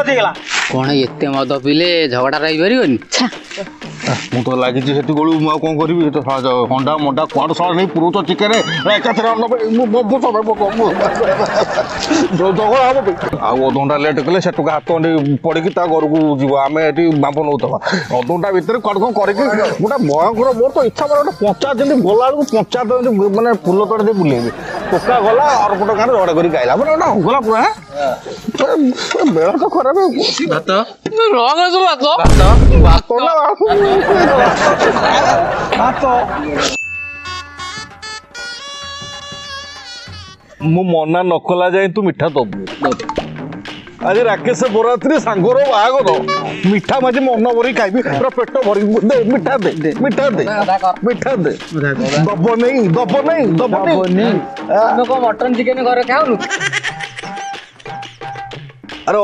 बजेगला कौन एते मद पीले झगड़ा रही पारिबनी मु तो लगी सेठी गोलू मु कौन करी तो अंडा मंडा कुआड़ सारा नहीं पुरो तो चिकेन एकाथरे झगड़ा हम आ अधघंटा लेट कले से हाथ पड़ी घर को जीव आम ये बांप नौथवा अधघंटा भितर कौन कौन करके गोटे भयंकर मोर तो इच्छा गोटे पंचायत जमी गला पंचायत मैंने फुल तोड़े बुलेबी टोका गला और गोटे गाँव झगड़ा कर गाइला मैंने गला पूरा बेला तो खराब मो मना नकला जाए तू मिठा दबु आज राकेश बरात्री सांगर बाहागर मिठा माझे मन भरी खाइबी पूरा पेट भरी दे मिठा दे मिठा दे मिठा दे दब नहीं दब नहीं दब नहीं मटन चिकेन घर खाऊ अरे